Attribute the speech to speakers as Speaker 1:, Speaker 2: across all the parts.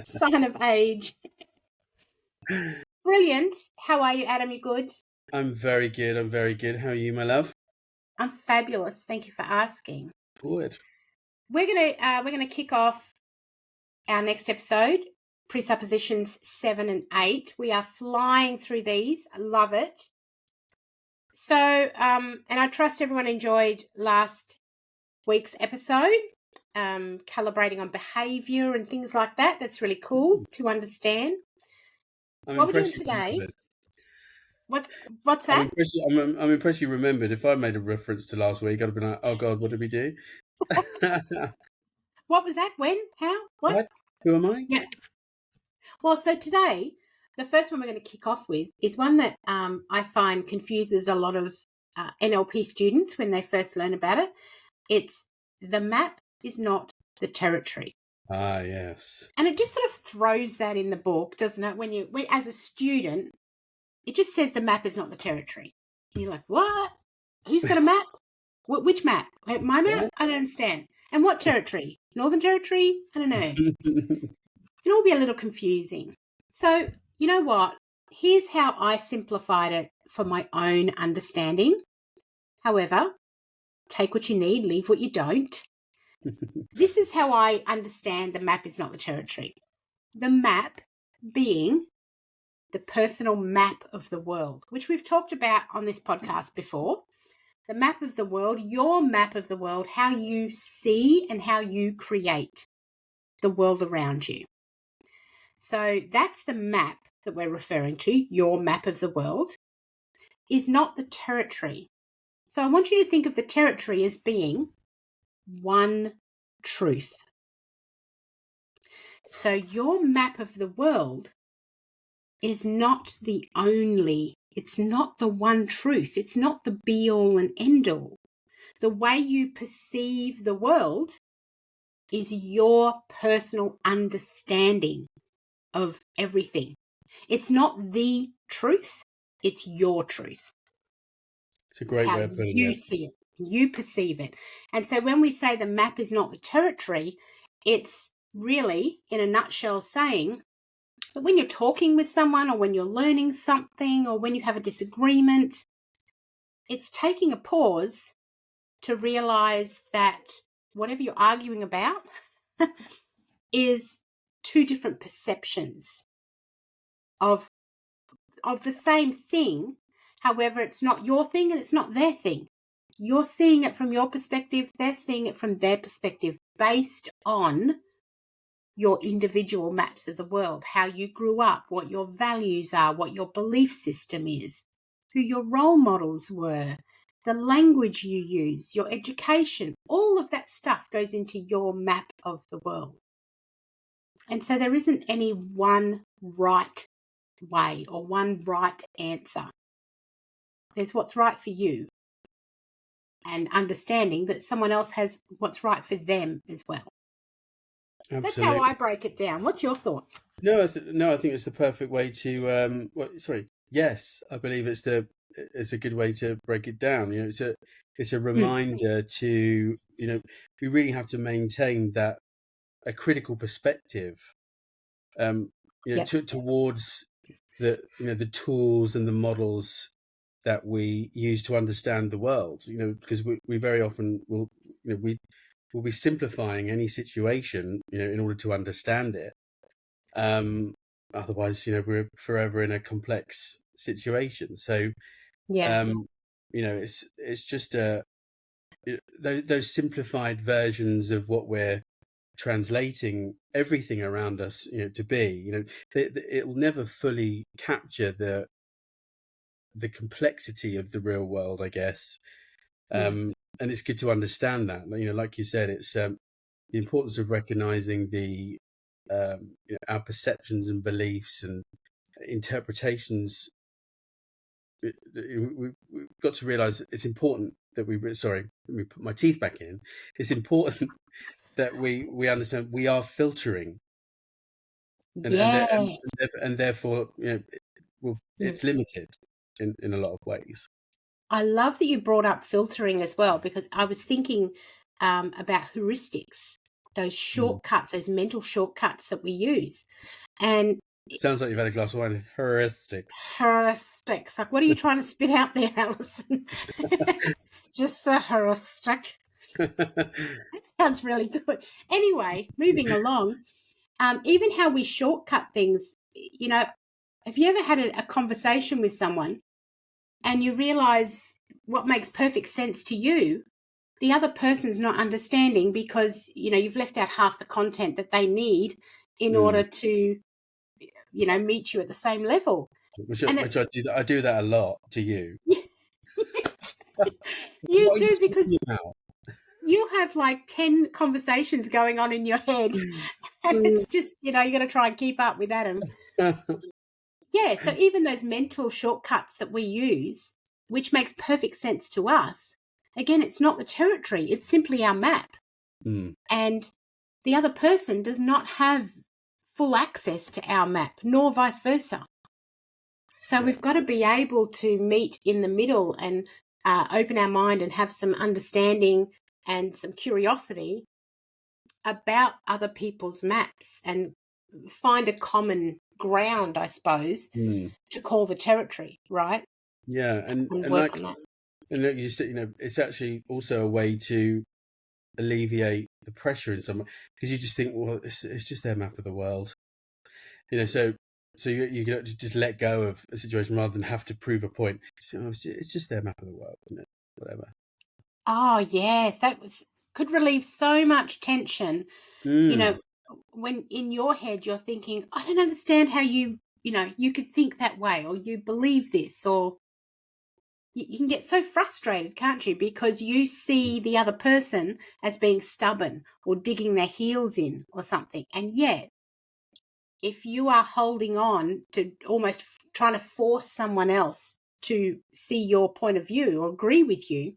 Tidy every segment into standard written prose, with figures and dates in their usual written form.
Speaker 1: Sign of age. Brilliant. How are you, Adam? You good?
Speaker 2: I'm very good. I'm very good. How are you, my love?
Speaker 1: I'm fabulous. Thank you for asking.
Speaker 2: Good.
Speaker 1: We're gonna kick off our next episode, presuppositions 7 and 8. We are flying through these. I love it. So, and I trust everyone enjoyed last week's episode, calibrating on behavior and things like that. That's really cool to understand.
Speaker 2: I'm
Speaker 1: What we're doing
Speaker 2: impressed you
Speaker 1: today?
Speaker 2: remembered.
Speaker 1: What's that?
Speaker 2: I'm impressed you remembered. If I made a reference to last week, I'd have been like, "Oh God, what did we do?"
Speaker 1: What was that? When? How? What?
Speaker 2: What? Who am I?
Speaker 1: Yeah. Well, so today, the first one we're going to kick off with is one that I find confuses a lot of NLP students when they first learn about it. It's the map is not the territory.
Speaker 2: Ah, yes.
Speaker 1: And it just sort of throws that in the book, doesn't it? When as a student, it just says the map is not the territory. And you're like, what? Who's got a map? Which map? My map? I don't understand. And what territory? Northern Territory? I don't know. It all be a little confusing. So, you know what? Here's how I simplified it for my own understanding. However, take what you need, leave what you don't. This is how I understand the map is not the territory. The map being the personal map of the world, which we've talked about on this podcast before. The map of the world, your map of the world, how you see and how you create the world around you. So that's the map that we're referring to, your map of the world, is not the territory. So I want you to think of the territory as being one truth. So your map of the world is not the only, it's not the one truth. It's not the be all and end all. The way you perceive the world is your personal understanding of everything. It's not the truth, it's your truth.
Speaker 2: It's a
Speaker 1: It's
Speaker 2: great
Speaker 1: how
Speaker 2: way of putting
Speaker 1: you
Speaker 2: it.
Speaker 1: see it, you perceive it. And so when we say the map is not the territory, it's really, in a nutshell, saying that when you're talking with someone or when you're learning something or when you have a disagreement, it's taking a pause to realize that whatever you're arguing about is two different perceptions of the same thing. However, it's not your thing and it's not their thing. You're seeing it from your perspective, they're seeing it from their perspective, based on your individual maps of the world, how you grew up, what your values are, what your belief system is, who your role models were, the language you use, your education, all of that stuff goes into your map of the world. And so there isn't any one right way or one right answer. There's what's right for you, and understanding that someone else has what's right for them as well. That's how
Speaker 2: Absolutely.
Speaker 1: I break it down. What's your thoughts?
Speaker 2: No, I think it's the perfect way to. Yes, I believe it's a good way to break it down. It's a reminder to we really have to maintain that a critical perspective.
Speaker 1: Yep.
Speaker 2: Towards the tools and the models that we use to understand the world. Because we very often we will be simplifying any situation in order to understand it. Otherwise, we're forever in a complex situation. So,
Speaker 1: Yeah.
Speaker 2: it's just those simplified versions of what we're translating everything around us, to be. It will never fully capture the complexity of the real world, I guess. And it's good to understand that. Like you said, it's the importance of recognizing our perceptions and beliefs and interpretations. We've got to realize it's important that let me put my teeth back in. It's important that we understand we are filtering, and
Speaker 1: Yes.
Speaker 2: and therefore it's limited in a lot of ways.
Speaker 1: I love that you brought up filtering as well, because I was thinking about heuristics. those shortcuts, those mental shortcuts that we use. And
Speaker 2: Sounds like you've had a glass of wine. Heuristics.
Speaker 1: heuristics. Like, what are you trying to spit out there, Alison? Just a heuristic. That sounds really good. Anyway, moving along. Even how we shortcut things, have you ever had a conversation with someone and you realize what makes perfect sense to you, the other person's not understanding because, you've left out half the content that they need in order to, meet you at the same level.
Speaker 2: Which
Speaker 1: And
Speaker 2: I do that a lot to you.
Speaker 1: You
Speaker 2: What are
Speaker 1: do,
Speaker 2: you
Speaker 1: because
Speaker 2: talking about?
Speaker 1: you have like 10 conversations going on in your head, and it's just, you got to try and keep up with Adam. Yeah, so even those mental shortcuts that we use, which makes perfect sense to us, again, it's not the territory, it's simply our map. And the other person does not have full access to our map, nor vice versa. So we've got to be able to meet in the middle and open our mind and have some understanding and some curiosity about other people's maps and find a common ground, I suppose, to call the territory, right?
Speaker 2: Yeah, and
Speaker 1: work on that.
Speaker 2: And like you said, it's actually also a way to alleviate the pressure in some, because you just think, well, it's just their map of the world, so you can just let go of a situation rather than have to prove a point. It's just their map of the world, isn't it? Whatever.
Speaker 1: Oh yes, could relieve so much tension. When in your head you're thinking, I don't understand how you could think that way, or you believe this, or you can get so frustrated, can't you? Because you see the other person as being stubborn or digging their heels in or something. And yet, if you are holding on to almost trying to force someone else to see your point of view or agree with you,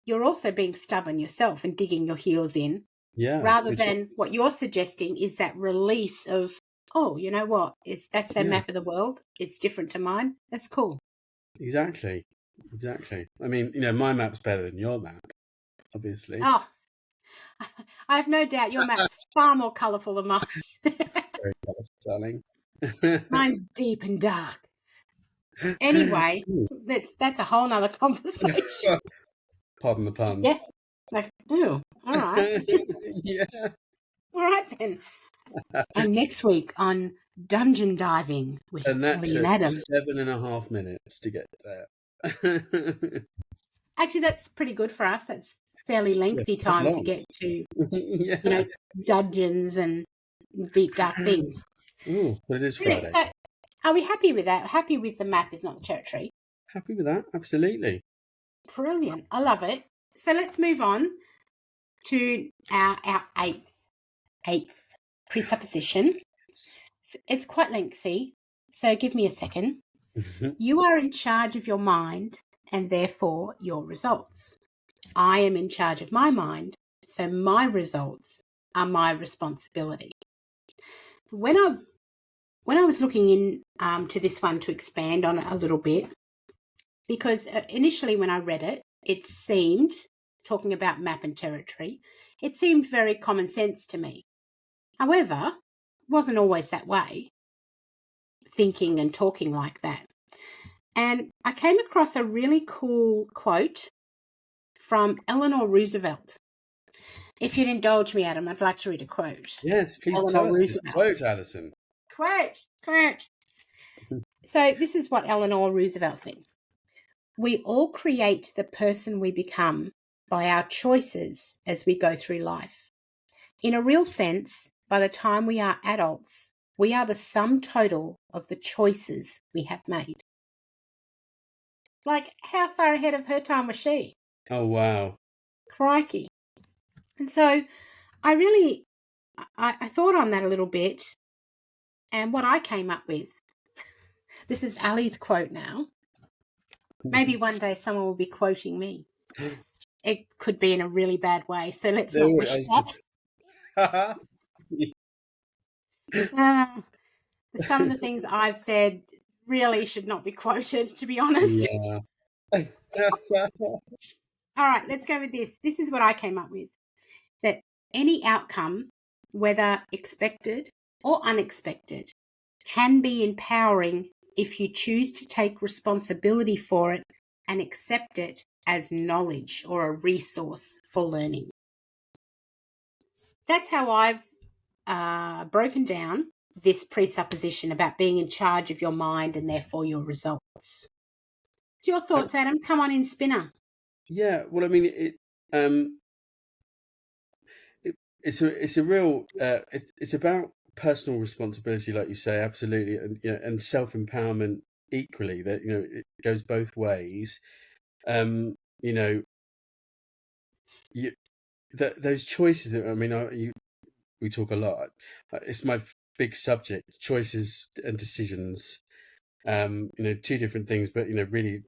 Speaker 1: you're also being stubborn yourself and digging your heels in.
Speaker 2: Yeah.
Speaker 1: Rather than what you're suggesting is that release of, oh, you know what? That's their map of the world. It's different to mine. That's cool.
Speaker 2: Exactly. I mean, my map's better than your map, obviously.
Speaker 1: Oh, I have no doubt your map's far more colourful than mine.
Speaker 2: Very colourful, darling.
Speaker 1: Mine's deep and dark. Anyway, that's a whole nother conversation.
Speaker 2: Pardon the pun.
Speaker 1: Yeah. Like, ooh, all right.
Speaker 2: Yeah.
Speaker 1: All right then. And next week on Dungeon Diving with
Speaker 2: that
Speaker 1: Ellie and
Speaker 2: took
Speaker 1: Adam.
Speaker 2: 7.5 minutes to get there.
Speaker 1: Actually, that's pretty good for us. That's fairly lengthy time to get to, dungeons and deep, dark things.
Speaker 2: Ooh, but it is Friday.
Speaker 1: So, are we happy with that? Happy with the map is not the territory?
Speaker 2: Happy with that, absolutely.
Speaker 1: Brilliant. I love it. So let's move on to our eighth presupposition. It's quite lengthy, so give me a second. You are in charge of your mind and therefore your results. I am in charge of my mind, so my results are my responsibility. When I was looking in to this one to expand on it a little bit, because initially when I read it, it seemed, talking about map and territory, it seemed very common sense to me. However, it wasn't always that way, thinking and talking like that. And I came across a really cool quote from Eleanor Roosevelt. If you'd indulge me, Adam, I'd like to read a quote.
Speaker 2: Yes, please tell us this quote, Alison.
Speaker 1: Quote. So this is what Eleanor Roosevelt said. We all create the person we become by our choices as we go through life. In a real sense, by the time we are adults, we are the sum total of the choices we have made. Like, how far ahead of her time was she?
Speaker 2: Oh, wow.
Speaker 1: Crikey. And so I thought on that a little bit, and what I came up with, this is Ali's quote now. Maybe one day someone will be quoting me. It could be in a really bad way, so let's not wish that. Some of the things I've said really should not be quoted, to be honest.
Speaker 2: Yeah.
Speaker 1: All right, let's go with this. This is what I came up with. That any outcome, whether expected or unexpected, can be empowering if you choose to take responsibility for it and accept it as knowledge or a resource for learning. That's how I've broken down this presupposition about being in charge of your mind and therefore your results. What's your thoughts, Adam? Come on in, spinner.
Speaker 2: Yeah, well, I mean, um, it's a real it's about personal responsibility, like you say, absolutely, and and self empowerment equally. That it goes both ways. Um, you know, you, those choices. I mean, we talk a lot. It's my big subject: choices and decisions. Two different things, but really,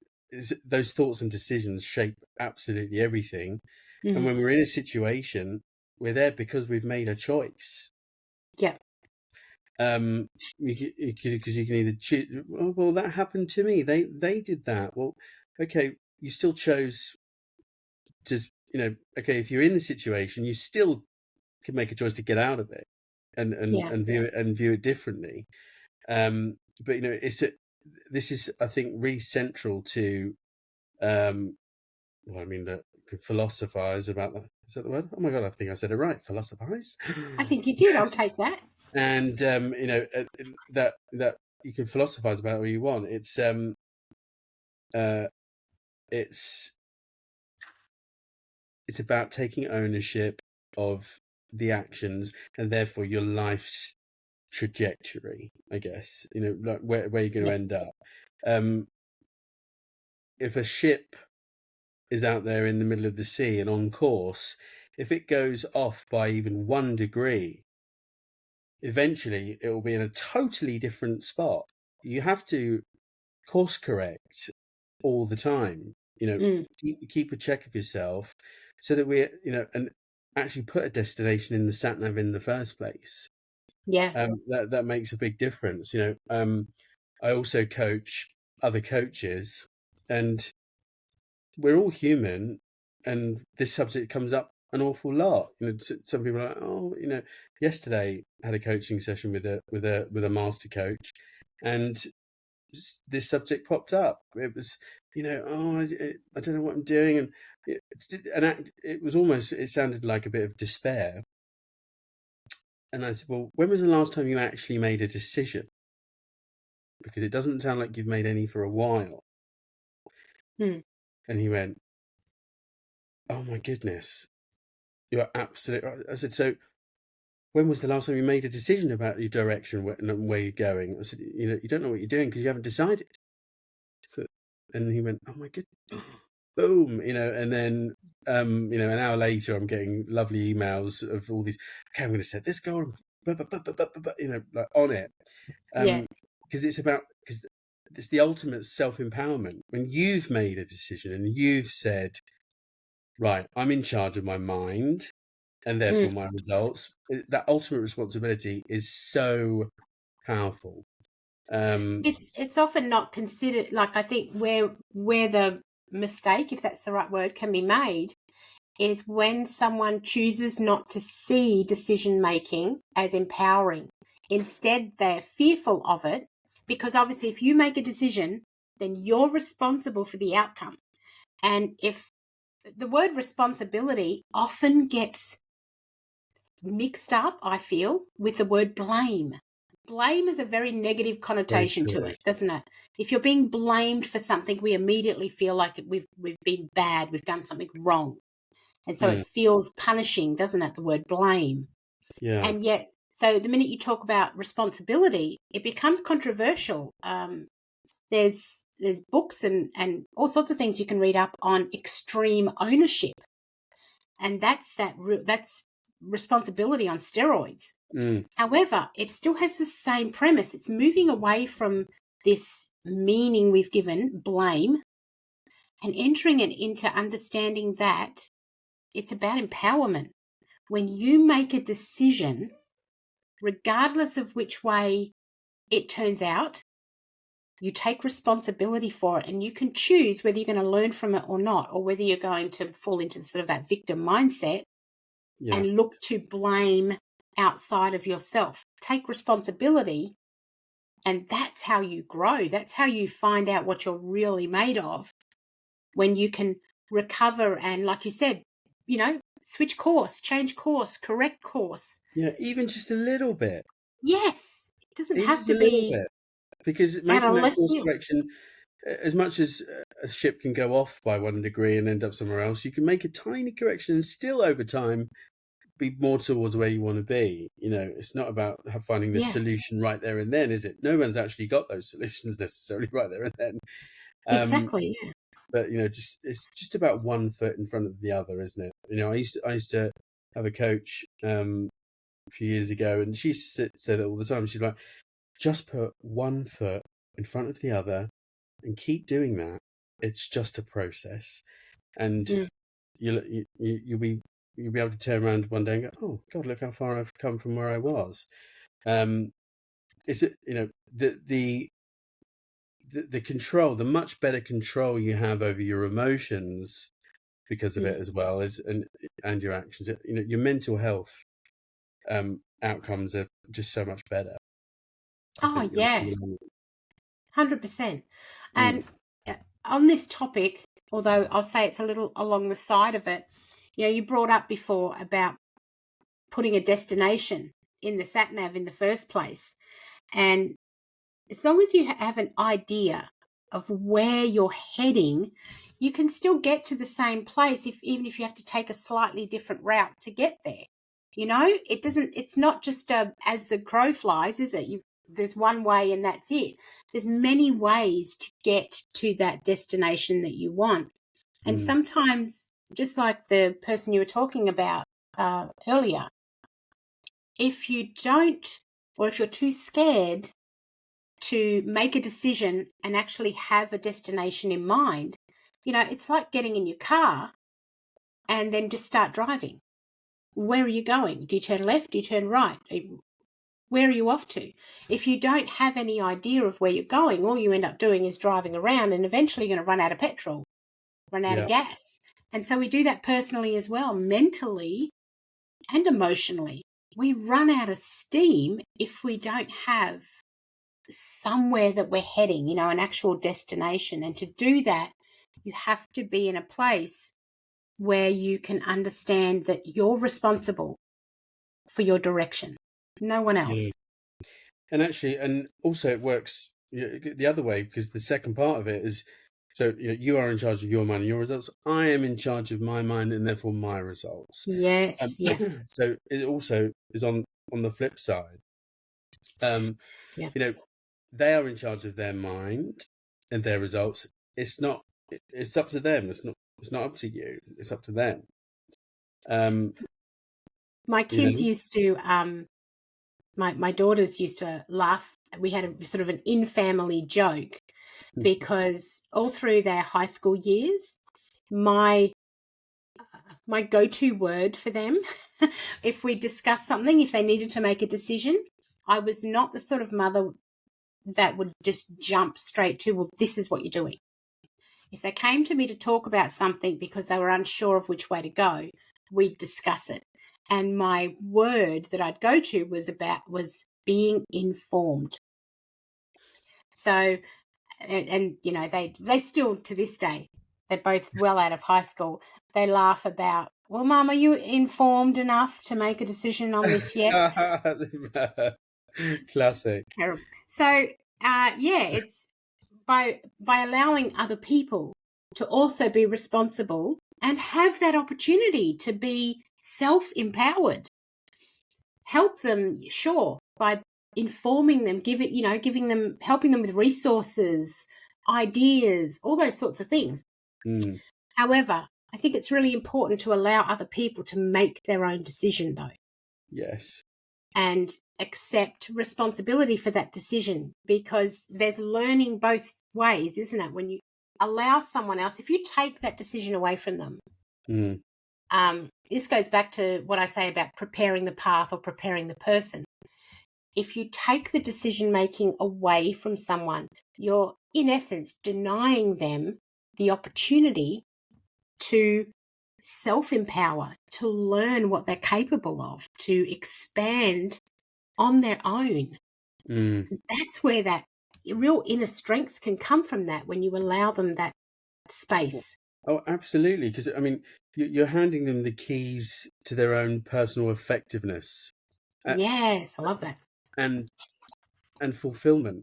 Speaker 2: those thoughts and decisions shape absolutely everything. And when we're in a situation, we're there because we've made a choice.
Speaker 1: Yeah.
Speaker 2: Because you can either choose. Oh, well, that happened to me. They did that. Well, okay, you still chose to. Okay, if you're in the situation, you still can make a choice to get out of it and view it differently. But this is, I think, really central to. Well, I mean, philosophize about that. Is that the word? Oh my god, I think I said it right. Philosophize.
Speaker 1: I think you did. I'll
Speaker 2: Yes.
Speaker 1: take that.
Speaker 2: And that you can philosophize about what you want. Uh, it's it's about taking ownership of the actions and therefore your life's trajectory. I guess like where you're going to
Speaker 1: Yeah.
Speaker 2: end up. If a ship is out there in the middle of the sea and on course, if it goes off by even 1 degree, eventually it will be in a totally different spot. You have to course correct all the time. Keep a check of yourself so that and actually put a destination in the sat nav in the first place.
Speaker 1: Yeah.
Speaker 2: That makes a big difference. I also coach other coaches, and we're all human, and this subject comes up an awful lot. Some people are like, oh, yesterday I had a coaching session with a master coach, and this subject popped up. It was, oh, I don't know what I'm doing, and it was almost, it sounded like a bit of despair. And I said, well, when was the last time you actually made a decision? Because it doesn't sound like you've made any for a while. And he went, oh my goodness, you're absolutely right. I said, so when was the last time you made a decision about your direction and where you're going? I said, you don't know what you're doing because you haven't decided. So, and he went, oh my goodness, boom, and then, an hour later, I'm getting lovely emails of all these, okay, I'm going to set this goal, like on it.
Speaker 1: Yeah.
Speaker 2: Because it's the ultimate self-empowerment when you've made a decision and you've said, right, I'm in charge of my mind and therefore my results. That ultimate responsibility is so powerful.
Speaker 1: It's often not considered. Like, I think where the mistake, if that's the right word, can be made is when someone chooses not to see decision making as empowering. Instead, they're fearful of it because obviously if you make a decision, then you're responsible for the outcome. And if the word responsibility often gets mixed up, I feel, with the word blame. Blame has a very negative
Speaker 2: Very
Speaker 1: connotation to
Speaker 2: true.
Speaker 1: it, doesn't it? If you're being blamed for something, we immediately feel like we've been bad, we've done something wrong. And so it feels punishing, doesn't it? The word blame.
Speaker 2: Yeah.
Speaker 1: And yet, so the minute you talk about responsibility, it becomes controversial. There's books and all sorts of things you can read up on extreme ownership, and that's responsibility on steroids. However, it still has the same premise. It's moving away from this meaning we've given, blame, and entering it into understanding that it's about empowerment. When you make a decision, regardless of which way it turns out, you take responsibility for it and you can choose whether you're going to learn from it or not, or whether you're going to fall into sort of that victim mindset and look to blame outside of yourself. Take responsibility, and that's how you grow. That's how you find out what you're really made of, when you can recover and, like you said, switch course, change course, correct course.
Speaker 2: Yeah, even just a little bit.
Speaker 1: Yes, it doesn't
Speaker 2: Even
Speaker 1: have
Speaker 2: just a
Speaker 1: to
Speaker 2: little
Speaker 1: be
Speaker 2: bit. Because
Speaker 1: out
Speaker 2: making
Speaker 1: of
Speaker 2: that
Speaker 1: left
Speaker 2: course
Speaker 1: field.
Speaker 2: correction, as much as a ship can go off by 1 degree and end up somewhere else, you can make a tiny correction and still over time be more towards where you want to be. It's not about finding the
Speaker 1: Yeah,
Speaker 2: solution right there and then, is it? No one's actually got those solutions necessarily right there and then.
Speaker 1: exactly. Yeah.
Speaker 2: But it's just about one foot in front of the other, isn't it? I used to have a coach a few years ago, and she used to say that all the time. She's like, just put one foot in front of the other and keep doing that. It's just a process, and
Speaker 1: Mm.
Speaker 2: you'll be able to turn around one day and go, oh God, look how far I've come from where I was. Is it the control, the much better control you have over your emotions because of it as well as and your actions. Your mental health outcomes are just so much better. I
Speaker 1: Oh,
Speaker 2: think.
Speaker 1: yeah, 100%.
Speaker 2: Mm,
Speaker 1: And on this topic, although I'll say it's a little along the side of it, you brought up before about putting a destination in the sat nav in the first place. And as long as you have an idea of where you're heading, you can still get to the same place, even if you have to take a slightly different route to get there. It's not just as the crow flies, is it? There's one way and that's it. There's many ways to get to that destination that you want. And
Speaker 2: mm,
Speaker 1: sometimes, just like the person you were talking about earlier, if you don't, or if you're too scared to make a decision and actually have a destination in mind, it's like getting in your car and then just start driving. Where are you going? Do you turn left? Do you turn right? Where are you off to? If you don't have any idea of where you're going, all you end up doing is driving around, and eventually you're going to run out of petrol, run out of
Speaker 2: yeah.
Speaker 1: gas. And so we do that personally as well, mentally and emotionally. We run out of steam if we don't have somewhere that we're heading, an actual destination. And to do that, you have to be in a place where you can understand that you're responsible for your direction, no one
Speaker 2: Yeah.
Speaker 1: else.
Speaker 2: And actually, and also it works the other way, because the second part of it is, so you are in charge of your mind and your results. I am in charge of my mind and therefore my results.
Speaker 1: Yes, yeah,
Speaker 2: So it also is on the flip side. Um,
Speaker 1: yeah.
Speaker 2: they are in charge of their mind and their results. It's not. It's up to them. It's not. It's not up to you. It's up to them. Um,
Speaker 1: My
Speaker 2: you
Speaker 1: kids
Speaker 2: know.
Speaker 1: used to, my daughters used to laugh. We had a sort of an in-family joke because all through their high school years, my go-to word for them, if we discussed something, if they needed to make a decision, I was not the sort of mother that would just jump straight to, well, this is what you're doing. If they came to me to talk about something because they were unsure of which way to go, we'd discuss it. And my word that I'd go to was being informed. So, and they still, to this day, they're both well out of high school. They laugh about, well, Mum, are you informed enough to make a decision on this yet?
Speaker 2: Classic.
Speaker 1: Terrible. So, yeah, it's by allowing other people to also be responsible and have that opportunity to be self-empowered. Help them, sure, by informing them, giving them, helping them with resources, ideas, all those sorts of things.
Speaker 2: Mm,
Speaker 1: However, I think it's really important to allow other people to make their own decision, though,
Speaker 2: yes.
Speaker 1: and accept responsibility for that decision, because there's learning both ways, isn't it? When you allow someone else, if you take that decision away from them,
Speaker 2: Mm,
Speaker 1: this goes back to what I say about preparing the path or preparing the person. If you take the decision making away from someone, you're in essence denying them the opportunity to self-empower, to learn what they're capable of, to expand on their own. That's where that real inner strength can come from, that when you allow them that space.
Speaker 2: Oh, absolutely. Because, I mean, you're handing them the keys to their own personal effectiveness,
Speaker 1: Yes, I love that.
Speaker 2: and fulfillment.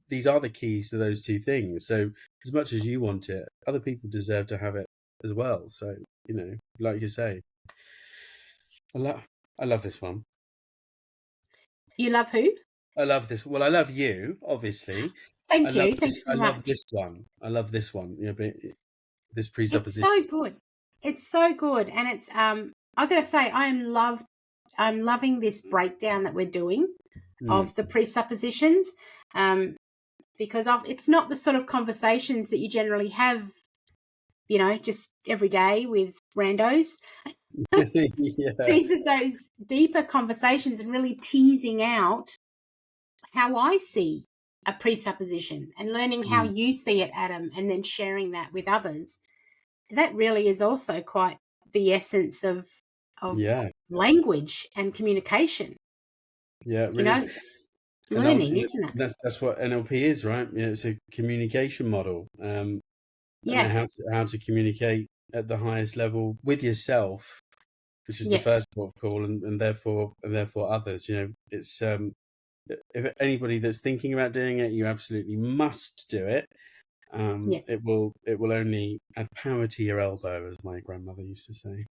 Speaker 2: These are the keys to those two things. So as much as you want it, other people deserve to have it as well. So, like you say, I love this one.
Speaker 1: You love who?
Speaker 2: I love this. Well, I love you, obviously.
Speaker 1: Thank you. Thanks
Speaker 2: I
Speaker 1: very
Speaker 2: love
Speaker 1: much.
Speaker 2: this one. I love this one. This
Speaker 1: It's
Speaker 2: presupposition.
Speaker 1: so good. It's so good. And it's I gotta say, I'm loving this breakdown that we're doing of the presuppositions. Because it's not the sort of conversations that you generally have, just every day with randos.
Speaker 2: Yeah.
Speaker 1: These are those deeper conversations and really teasing out how I see a presupposition and learning how you see it, Adam, and then sharing that with others. That really is also quite the essence of
Speaker 2: Yeah.
Speaker 1: language and communication.
Speaker 2: Yeah, it really is.
Speaker 1: It's
Speaker 2: And
Speaker 1: learning, isn't it?
Speaker 2: that's what NLP is, right? It's a communication model, and
Speaker 1: Yeah.
Speaker 2: how to communicate at the highest level with yourself, which is the
Speaker 1: Yeah.
Speaker 2: first port of call, and therefore others. It's if anybody that's thinking about doing it, you absolutely must do it.
Speaker 1: Yeah.
Speaker 2: It will only add power to your elbow, as my grandmother used to say.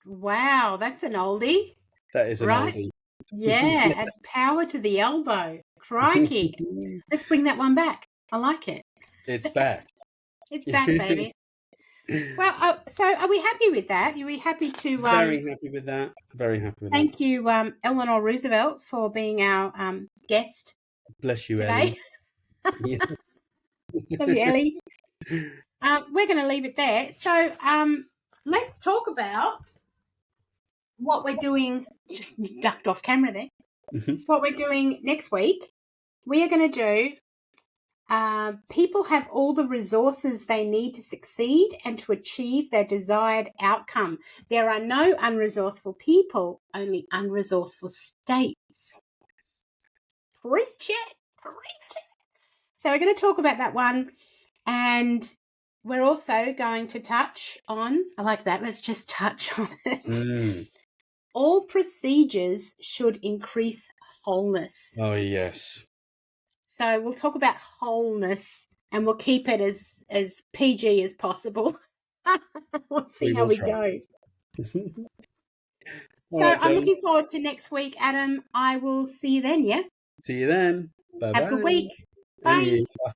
Speaker 1: Wow, that's an oldie,
Speaker 2: That is an
Speaker 1: right?
Speaker 2: oldie.
Speaker 1: Yeah, add power to the elbow. Crikey. Let's bring that one back. I like it.
Speaker 2: It's back.
Speaker 1: It's back, baby. Well, so are we happy with that? Are we happy to
Speaker 2: Very happy with that. Very happy with that.
Speaker 1: thank you, Eleanor Roosevelt, for being our guest
Speaker 2: Bless you,
Speaker 1: today.
Speaker 2: Ellie.
Speaker 1: Love you, Ellie. We're going to leave it there. So let's talk about what we're doing. Just ducked off camera there. What we're doing next week. We are going to do people have all the resources they need to succeed and to achieve their desired outcome. There are no unresourceful people, only unresourceful states. Preach it. So we're going to talk about that one, and we're also going to touch on, I like that, let's just touch on it. All procedures should increase wholeness.
Speaker 2: Oh, yes.
Speaker 1: So we'll talk about wholeness, and we'll keep it as PG as possible. We'll see how we go. So I'm looking forward to next week, Adam. I will see you then, yeah?
Speaker 2: See you then. Bye-bye.
Speaker 1: Have a good week. Bye.